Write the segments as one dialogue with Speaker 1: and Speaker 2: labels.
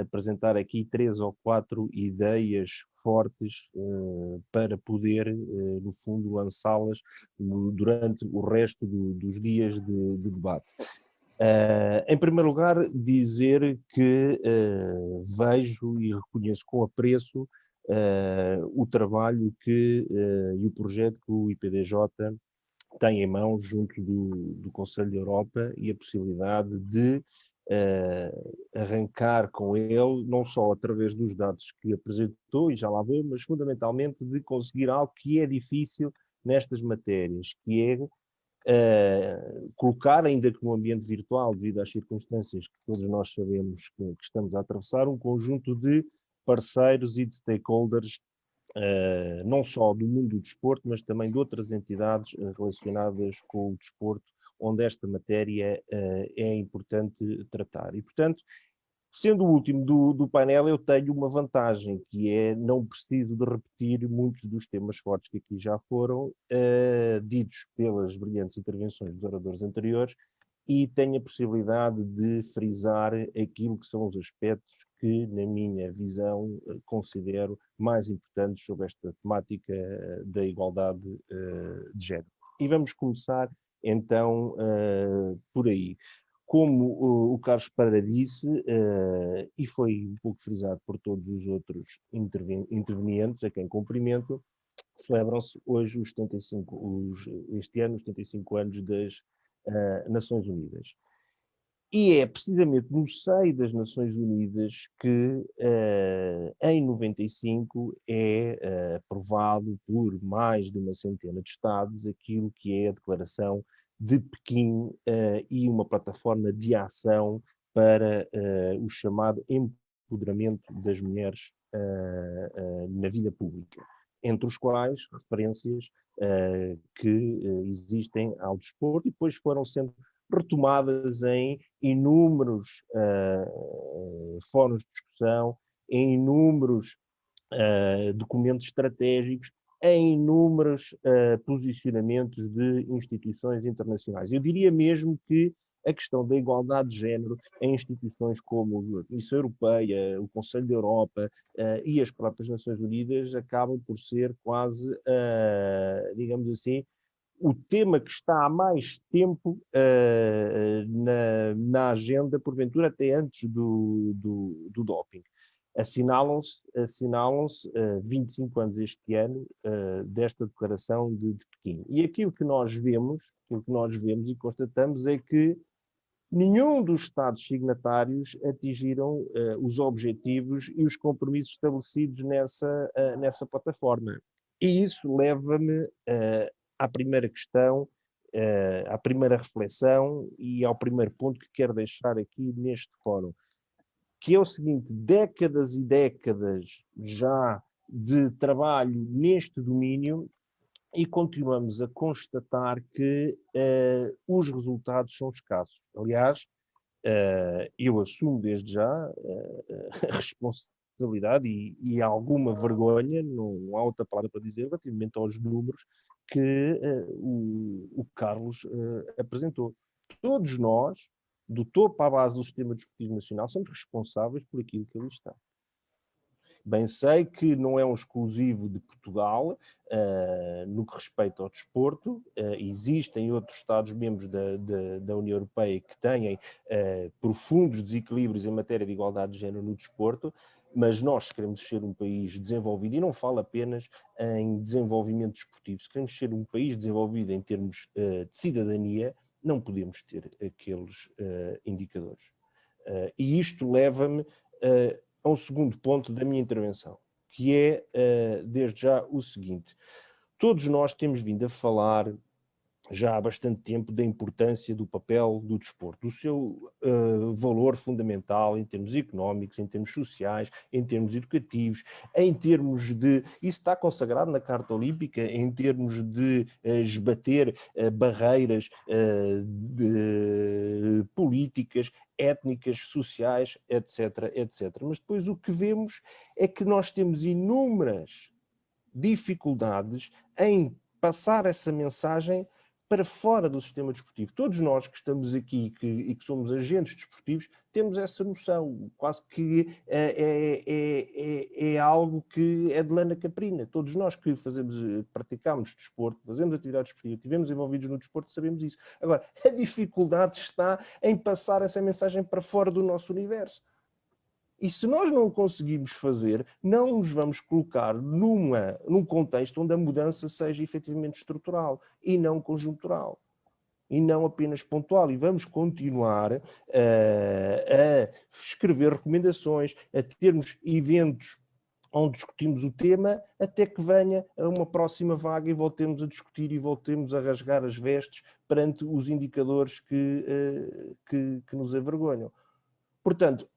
Speaker 1: apresentar aqui 3 ou 4 ideias fortes para poder, no fundo, lançá-las durante o resto dos dias de debate. Em primeiro lugar, dizer que vejo e reconheço com apreço o trabalho e o projeto que o IPDJ tem em mãos junto do Conselho da Europa e a possibilidade de arrancar com ele, não só através dos dados que apresentou, e já lá vou, mas fundamentalmente de conseguir algo que é difícil nestas matérias, que é colocar, ainda que no ambiente virtual, devido às circunstâncias que todos nós sabemos que estamos a atravessar, um conjunto de parceiros e de stakeholders, não só do mundo do desporto, mas também de outras entidades relacionadas com o desporto, onde esta matéria é importante tratar. E, portanto, sendo o último do painel, eu tenho uma vantagem, que é não preciso de repetir muitos dos temas fortes que aqui já foram ditos pelas brilhantes intervenções dos oradores anteriores, e tenho a possibilidade de frisar aquilo que são os aspectos que, na minha visão, considero mais importantes sobre esta temática da igualdade de género. E vamos começar, então, por aí. Como o Carlos Pereira disse, e foi um pouco frisado por todos os outros intervenientes, a quem cumprimento, celebram-se hoje este ano os 75 anos das Nações Unidas. E é precisamente no seio das Nações Unidas que, em 95, é aprovado por mais de uma centena de Estados aquilo que é a Declaração de Pequim e uma plataforma de ação para o chamado empoderamento das mulheres na vida pública, entre os quais referências que existem ao desporto e depois foram sendo retomadas em inúmeros fóruns de discussão, em inúmeros documentos estratégicos, em inúmeros posicionamentos de instituições internacionais. Eu diria mesmo que a questão da igualdade de género em instituições como a Comissão Europeia, o Conselho da Europa e as próprias Nações Unidas acabam por ser quase, digamos assim, o tema que está há mais tempo na agenda, porventura até antes do doping. Assinalam-se 25 anos este ano desta declaração de Pequim. E aquilo que nós vemos e constatamos é que nenhum dos Estados signatários atingiram os objetivos e os compromissos estabelecidos nessa plataforma. E isso leva-me à primeira questão, à primeira reflexão e ao primeiro ponto que quero deixar aqui neste fórum, que é o seguinte: décadas e décadas já de trabalho neste domínio e continuamos a constatar que os resultados são escassos. Aliás, eu assumo desde já a responsabilidade e alguma vergonha, não há outra palavra para dizer, relativamente aos números que o Carlos apresentou. Todos nós, do topo à base do sistema desportivo nacional, somos responsáveis por aquilo que ali está. Bem sei que não é um exclusivo de Portugal no que respeita ao desporto. Existem outros Estados-membros da União Europeia que têm profundos desequilíbrios em matéria de igualdade de género no desporto, mas nós queremos ser um país desenvolvido, e não falo apenas em desenvolvimento desportivo. Se queremos ser um país desenvolvido em termos de cidadania, não podemos ter aqueles indicadores. E isto leva-me a um segundo ponto da minha intervenção, que é, desde já, o seguinte. Todos nós temos vindo a falar já há bastante tempo da importância do papel do desporto, do seu valor fundamental em termos económicos, em termos sociais, em termos educativos, em termos de... Isso está consagrado na Carta Olímpica, em termos de esbater barreiras políticas, étnicas, sociais, etc, etc. Mas depois o que vemos é que nós temos inúmeras dificuldades em passar essa mensagem para fora do sistema desportivo. Todos nós que estamos aqui e que somos agentes desportivos temos essa noção, quase que é algo que é de lana caprina. Todos nós que praticamos desporto, fazemos atividade desportiva, estivemos envolvidos no desporto, sabemos isso. Agora, a dificuldade está em passar essa mensagem para fora do nosso universo. E se nós não o conseguimos fazer, não nos vamos colocar num contexto onde a mudança seja efetivamente estrutural e não conjuntural. E não apenas pontual. E vamos continuar a escrever recomendações, a termos eventos onde discutimos o tema, até que venha uma próxima vaga e voltemos a discutir e voltemos a rasgar as vestes perante os indicadores que nos avergonham. Portanto,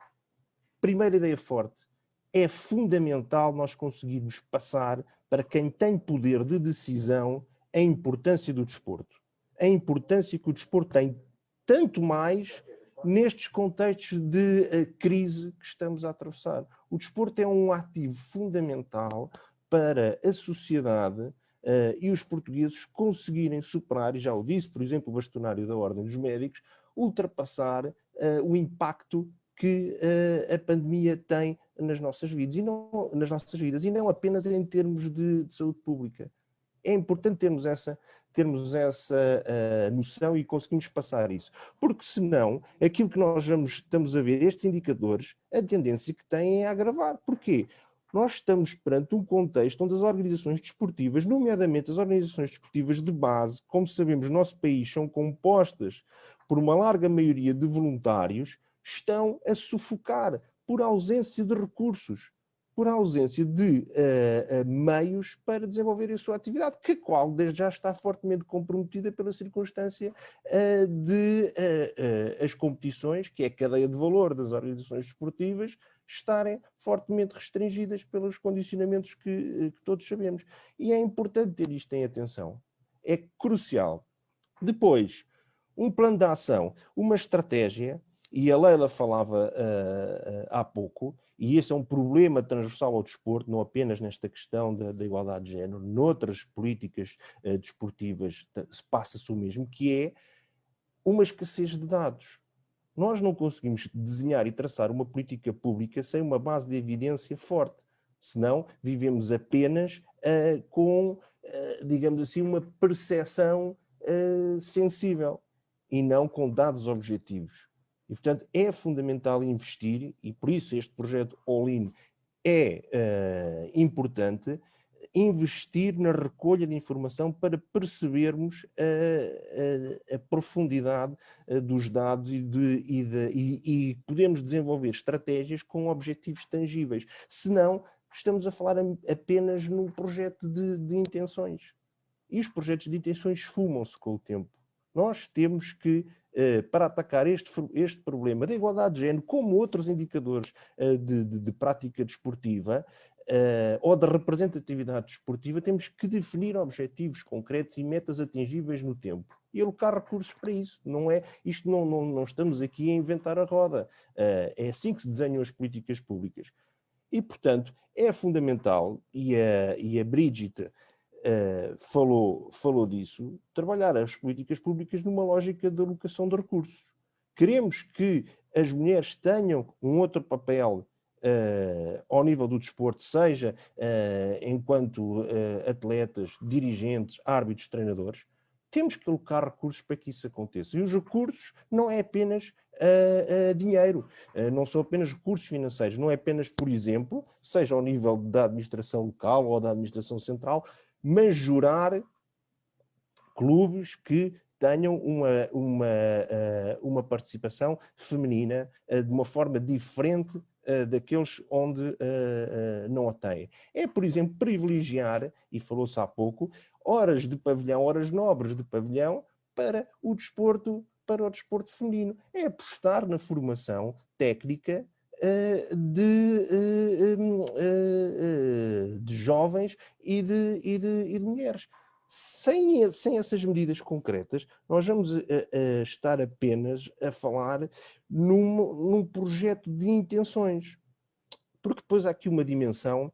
Speaker 1: primeira ideia forte, é fundamental nós conseguirmos passar para quem tem poder de decisão a importância do desporto. A importância que o desporto tem, tanto mais nestes contextos de crise que estamos a atravessar. O desporto é um ativo fundamental para a sociedade e os portugueses conseguirem superar, e já o disse, por exemplo, o bastonário da Ordem dos Médicos, ultrapassar o impacto que a pandemia tem nas nossas vidas, e não apenas em termos de saúde pública. É importante termos essa noção e conseguimos passar isso. Porque senão, aquilo que nós estamos a ver, estes indicadores, a tendência que têm é agravar. Porquê? Nós estamos perante um contexto onde as organizações desportivas, nomeadamente as organizações desportivas de base, como sabemos, no nosso país são compostas por uma larga maioria de voluntários, estão a sufocar por ausência de recursos, por ausência de meios para desenvolver a sua atividade, que qual desde já está fortemente comprometida pela circunstância de as competições, que é a cadeia de valor das organizações desportivas, estarem fortemente restringidas pelos condicionamentos que todos sabemos. E é importante ter isto em atenção. É crucial. Depois, um plano de ação, uma estratégia. E a Leila falava há pouco, e esse é um problema transversal ao desporto, não apenas nesta questão da igualdade de género, noutras políticas desportivas passa-se o mesmo, que é uma escassez de dados. Nós não conseguimos desenhar e traçar uma política pública sem uma base de evidência forte, senão vivemos apenas com, digamos assim, uma percepção sensível e não com dados objetivos. E, portanto, é fundamental investir, e por isso este projeto All-in é importante, investir na recolha de informação para percebermos a profundidade dos dados e podemos desenvolver estratégias com objetivos tangíveis. Senão, estamos a falar apenas num projeto de intenções. E os projetos de intenções esfumam-se com o tempo. Nós temos que, para atacar este problema da igualdade de género, como outros indicadores de prática desportiva ou de representatividade desportiva, temos que definir objetivos concretos e metas atingíveis no tempo. E alocar recursos para isso. Não estamos aqui a inventar a roda. É assim que se desenham as políticas públicas. E, portanto, é fundamental, e a Brigitte falou disso, trabalhar as políticas públicas numa lógica de alocação de recursos. Queremos que as mulheres tenham um outro papel ao nível do desporto, seja enquanto atletas, dirigentes, árbitros, treinadores. Temos que alocar recursos para que isso aconteça. E os recursos não é apenas dinheiro, não são apenas recursos financeiros, não é apenas, por exemplo, seja ao nível da administração local ou da administração central, majorar clubes que tenham uma participação feminina de uma forma diferente daqueles onde não a têm. É, por exemplo, privilegiar, e falou-se há pouco, horas de pavilhão, horas nobres de pavilhão para o desporto feminino. É apostar na formação técnica de jovens e de mulheres. Sem essas medidas concretas, nós vamos estar apenas a falar num projeto de intenções. Porque depois há aqui uma dimensão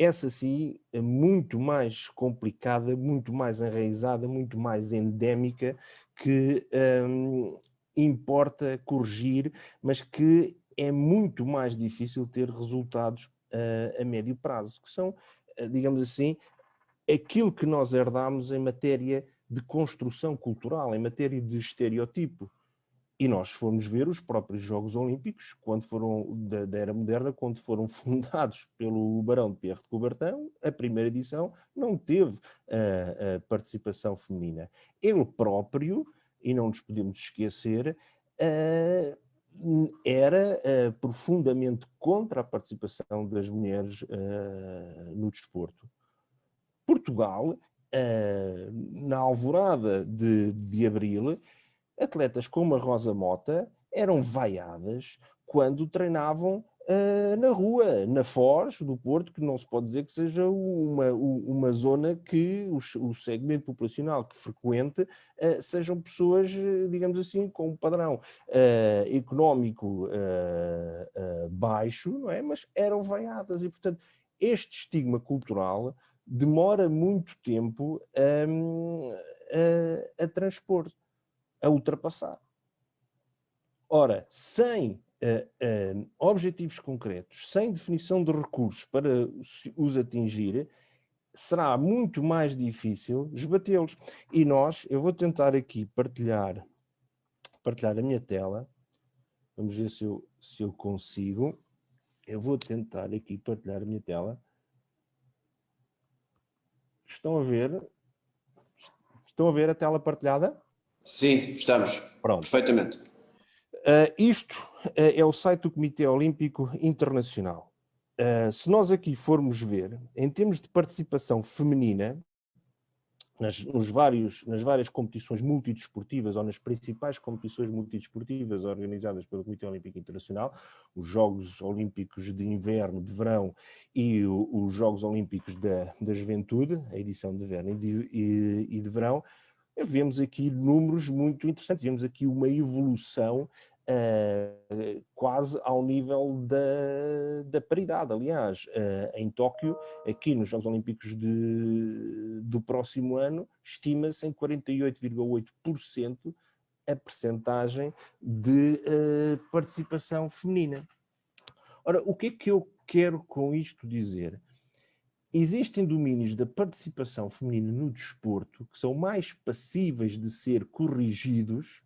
Speaker 1: essa sim é muito mais complicada, muito mais enraizada, muito mais endémica, que importa corrigir, mas que é muito mais difícil ter resultados a médio prazo, que são, digamos assim, aquilo que nós herdamos em matéria de construção cultural, em matéria de estereotipo. E nós fomos ver os próprios Jogos Olímpicos, quando foram da Era Moderna, quando foram fundados pelo Barão de Pierre de Coubertin, a primeira edição não teve a participação feminina. Ele próprio, e não nos podemos esquecer, era profundamente contra a participação das mulheres no desporto. Portugal, na alvorada de abril, atletas como a Rosa Mota eram vaiadas quando treinavam na rua, na Foz do Porto, que não se pode dizer que seja uma zona que o segmento populacional que frequente sejam pessoas, digamos assim, com um padrão económico baixo, não é? Mas eram vaiadas e, portanto, este estigma cultural demora muito tempo a transpor, a ultrapassar. Ora, sem objetivos concretos, sem definição de recursos para os atingir, será muito mais difícil esbatê-los. E eu vou tentar aqui partilhar a minha tela. Vamos ver se eu consigo. Eu vou tentar aqui partilhar a minha tela. Estão a ver? Estão a ver a tela partilhada?
Speaker 2: Sim, estamos.
Speaker 1: Pronto.
Speaker 2: Perfeitamente.
Speaker 1: Isto é o site do Comitê Olímpico Internacional. Se nós aqui formos ver, em termos de participação feminina, nas várias competições multidesportivas ou nas principais competições multidesportivas organizadas pelo Comitê Olímpico Internacional, os Jogos Olímpicos de Inverno, de Verão e os Jogos Olímpicos da Juventude, a edição de Inverno e de Verão, vemos aqui números muito interessantes, vemos aqui uma evolução quase ao nível da paridade. Aliás, em Tóquio, aqui nos Jogos Olímpicos do próximo ano, estima-se em 48,8% a percentagem de participação feminina. Ora, o que é que eu quero com isto dizer? Existem domínios da participação feminina no desporto que são mais passíveis de ser corrigidos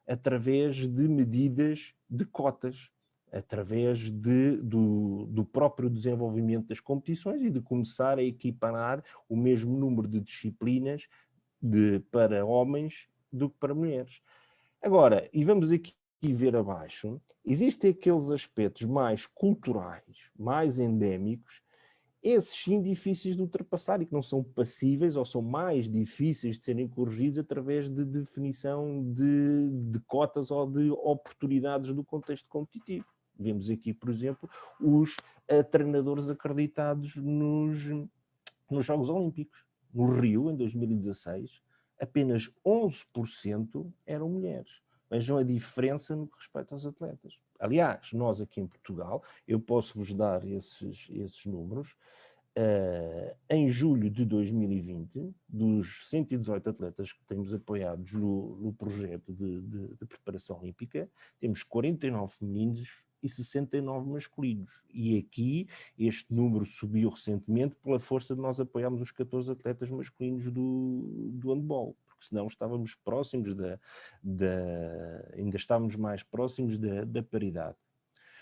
Speaker 1: através de medidas de cotas, através do próprio desenvolvimento das competições e de começar a equiparar o mesmo número de disciplinas para homens do que para mulheres. Agora, e vamos aqui ver abaixo, existem aqueles aspectos mais culturais, mais endémicos, esses sim difíceis de ultrapassar e que não são passíveis ou são mais difíceis de serem corrigidos através de definição de cotas ou de oportunidades do contexto competitivo. Vemos aqui, por exemplo, os treinadores acreditados nos Jogos Olímpicos. No Rio, em 2016, apenas 11% eram mulheres. Vejam a diferença no que respeita aos atletas. Aliás, nós aqui em Portugal, eu posso-vos dar esses números, em julho de 2020, dos 118 atletas que temos apoiados no projeto de preparação olímpica, temos 49 femininos e 69 masculinos. E aqui este número subiu recentemente pela força de nós apoiarmos os 14 atletas masculinos do handball, porque senão estávamos próximos ainda estávamos mais próximos da paridade.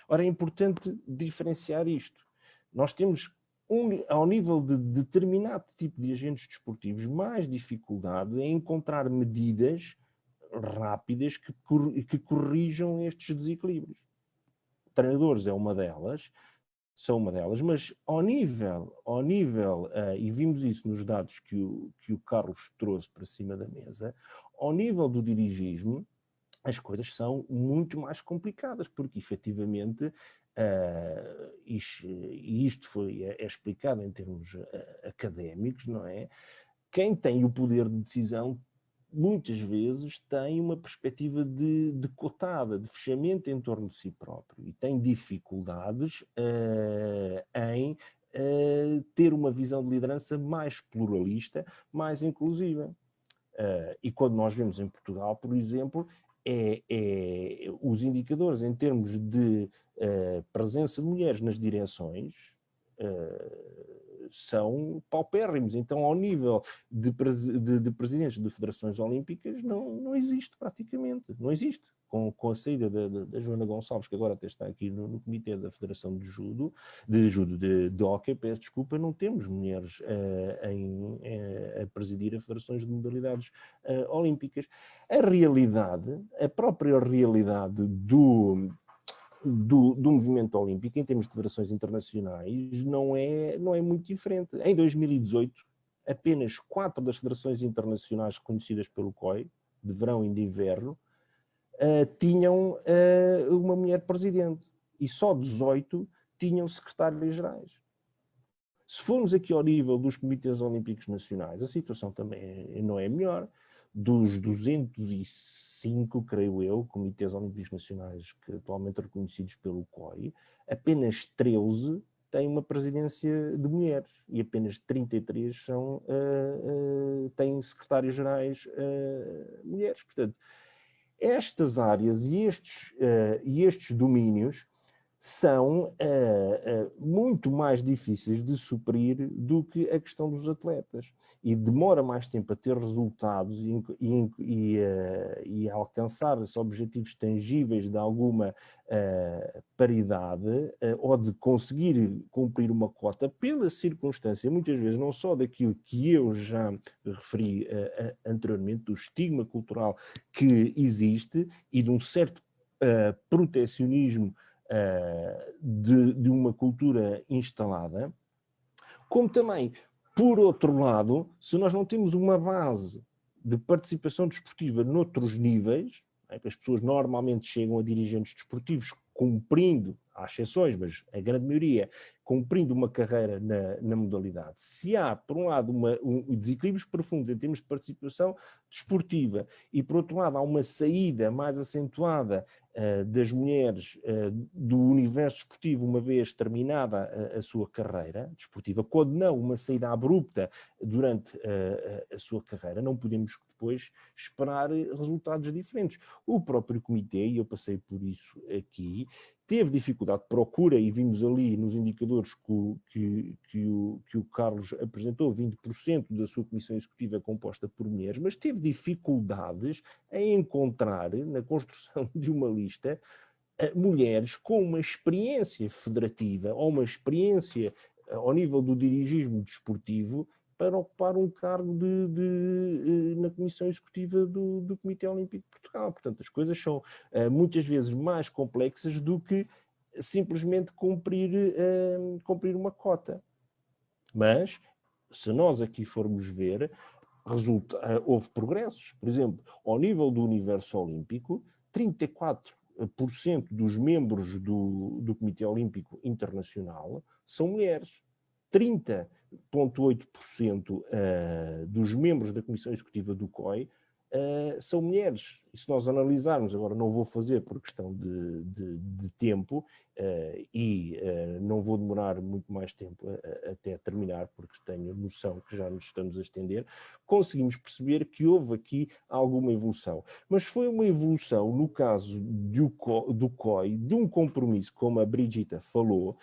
Speaker 1: Ora, é importante diferenciar isto. Nós temos, ao nível de determinado tipo de agentes desportivos, mais dificuldade em encontrar medidas rápidas que corrijam estes desequilíbrios. Treinadores são uma delas, mas ao nível e vimos isso nos dados que o Carlos trouxe para cima da mesa, ao nível do dirigismo, as coisas são muito mais complicadas, porque efetivamente, isto é explicado em termos académicos, não é? Quem tem o poder de decisão muitas vezes tem uma perspectiva de cotada, de fechamento em torno de si próprio e tem dificuldades em ter uma visão de liderança mais pluralista, mais inclusiva. E quando nós vemos em Portugal, por exemplo, os indicadores em termos de presença de mulheres nas direções são paupérrimos. Então, ao nível de presidentes de federações olímpicas, não existe praticamente, não existe. Com a saída da Joana Gonçalves, que agora até está aqui no comitê da Federação de Hóquei, peço desculpa, não temos mulheres a presidir a federações de modalidades olímpicas. A própria realidade do movimento olímpico, em termos de federações internacionais, não é muito diferente. Em 2018, apenas 4 das federações internacionais reconhecidas pelo COI, de verão e de inverno, tinham uma mulher presidente. E só 18 tinham secretários-gerais. Se formos aqui ao nível dos comitês olímpicos nacionais, a situação também não é melhor. Dos 205, creio eu, comitês olímpicos nacionais que atualmente reconhecidos pelo COI, apenas 13 têm uma presidência de mulheres e apenas 33 têm secretários-gerais mulheres. Portanto, estas áreas e estes domínios são muito mais difíceis de suprir do que a questão dos atletas. E demora mais tempo a ter resultados e a alcançar esses objetivos tangíveis de alguma paridade ou de conseguir cumprir uma cota pela circunstância, muitas vezes, não só daquilo que eu já referi anteriormente, do estigma cultural que existe e de um certo protecionismo de uma cultura instalada, como também, por outro lado, se nós não temos uma base de participação desportiva noutros níveis, as pessoas normalmente chegam a dirigentes desportivos cumprindo, há exceções, mas a grande maioria, cumprindo uma carreira na modalidade. Se há, por um lado, desequilíbrios profundos em termos de participação desportiva e, por outro lado, há uma saída mais acentuada das mulheres do universo desportivo uma vez terminada a sua carreira desportiva, quando não uma saída abrupta durante a sua carreira, não podemos depois esperar resultados diferentes. O próprio comitê, e eu passei por isso aqui, teve dificuldade de procura, e vimos ali nos indicadores que o Carlos apresentou, 20% da sua comissão executiva é composta por mulheres, mas teve dificuldades em encontrar, na construção de uma lista, mulheres com uma experiência federativa ou uma experiência ao nível do dirigismo desportivo para ocupar um cargo na Comissão Executiva do Comitê Olímpico de Portugal. Portanto, as coisas são muitas vezes mais complexas do que simplesmente cumprir uma cota. Mas, se nós aqui formos ver, houve progressos. Por exemplo, ao nível do universo olímpico, 34% dos membros do Comitê Olímpico Internacional são mulheres. 30,8% dos membros da Comissão Executiva do COI são mulheres. E se nós analisarmos, agora não vou fazer por questão de tempo não vou demorar muito mais tempo até terminar, porque tenho noção que já nos estamos a estender, conseguimos perceber que houve aqui alguma evolução. Mas foi uma evolução, no caso do COI, de um compromisso, como a Brigitta falou,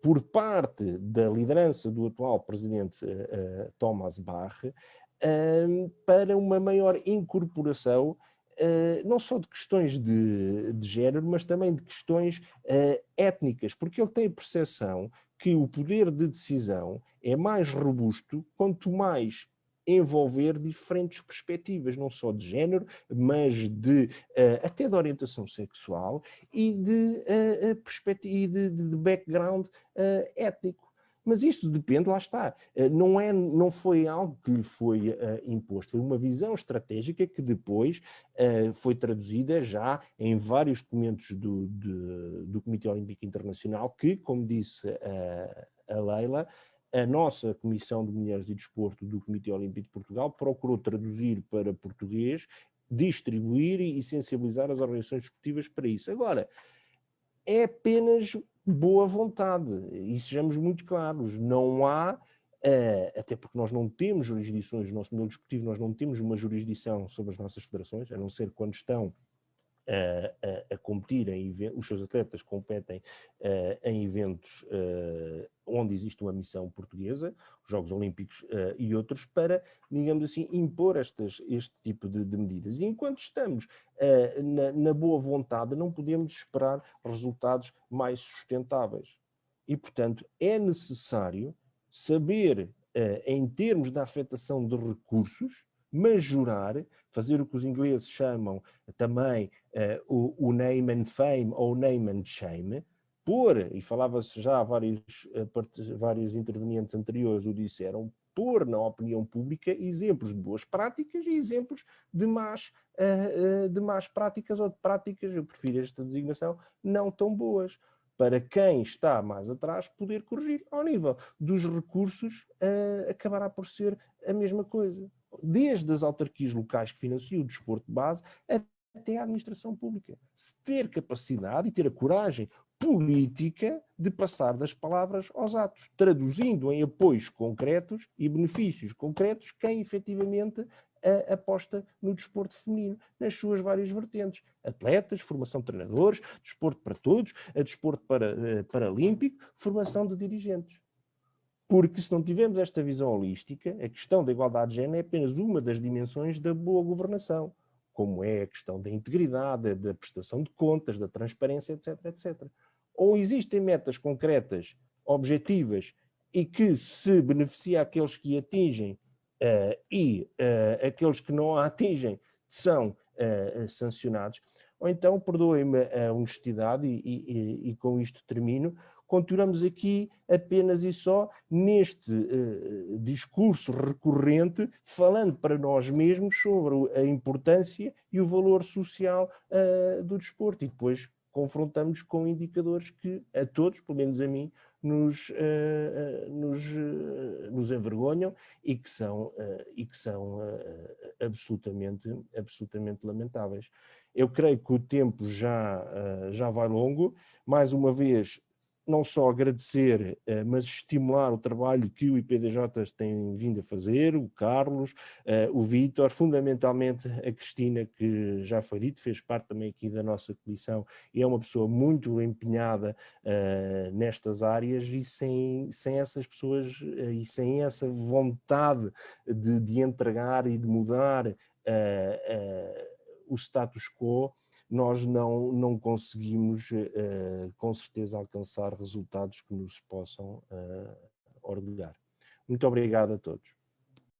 Speaker 1: por parte da liderança do atual presidente Thomas Bach, para uma maior incorporação não só de questões de género, mas também de questões étnicas, porque ele tem a percepção que o poder de decisão é mais robusto quanto mais envolver diferentes perspectivas, não só de género, mas até de orientação sexual e de background étnico. Mas isto depende, lá está, não foi algo que lhe foi imposto, foi uma visão estratégica que depois foi traduzida já em vários documentos do Comitê Olímpico Internacional que, como disse a Leila, a nossa Comissão de Mulheres e Desporto do Comitê Olímpico de Portugal procurou traduzir para português, distribuir e sensibilizar as organizações desportivas para isso. Agora, é apenas boa vontade, e sejamos muito claros, não há, até porque nós não temos jurisdições, no nosso modelo desportivo nós não temos uma jurisdição sobre as nossas federações, a não ser quando estão a competir em eventos, os seus atletas competem em eventos onde existe uma missão portuguesa, os Jogos Olímpicos e outros, para, digamos assim, impor este tipo de medidas. E enquanto estamos na boa vontade, não podemos esperar resultados mais sustentáveis. E, portanto, é necessário saber, em termos da afetação de recursos, majorar, fazer o que os ingleses chamam também o name and fame ou name and shame, pôr, e falava-se já, vários intervenientes anteriores o disseram, pôr na opinião pública exemplos de boas práticas e exemplos de más práticas ou de práticas, eu prefiro esta designação, não tão boas, para quem está mais atrás poder corrigir. Ao nível dos recursos, acabará por ser a mesma coisa. Desde as autarquias locais que financiam o desporto de base, até a administração pública. Se ter capacidade e ter a coragem política de passar das palavras aos atos, traduzindo em apoios concretos e benefícios concretos quem efetivamente aposta no desporto feminino, nas suas várias vertentes. Atletas, formação de treinadores, desporto para todos, desporto paralímpico, formação de dirigentes. Porque se não tivermos esta visão holística, a questão da igualdade de género é apenas uma das dimensões da boa governação, como é a questão da integridade, da prestação de contas, da transparência, etc, etc. Ou existem metas concretas, objetivas, e que se beneficia aqueles que atingem e aqueles que não a atingem são sancionados, ou então, perdoem-me a honestidade, e com isto termino, continuamos aqui apenas e só neste discurso recorrente, falando para nós mesmos sobre a importância e o valor social do desporto, e depois confrontamos com indicadores que a todos, pelo menos a mim, nos envergonham e que são absolutamente lamentáveis. Eu creio que o tempo já vai longo. Mais uma vez, não só agradecer, mas estimular o trabalho que o IPDJ tem vindo a fazer, o Carlos, o Vítor, fundamentalmente a Cristina, que já foi dito, fez parte também aqui da nossa comissão e é uma pessoa muito empenhada nestas áreas, e sem essas pessoas e sem essa vontade de entregar e de mudar o status quo, nós não conseguimos, com certeza, alcançar resultados que nos possam orgulhar. Muito obrigado a todos.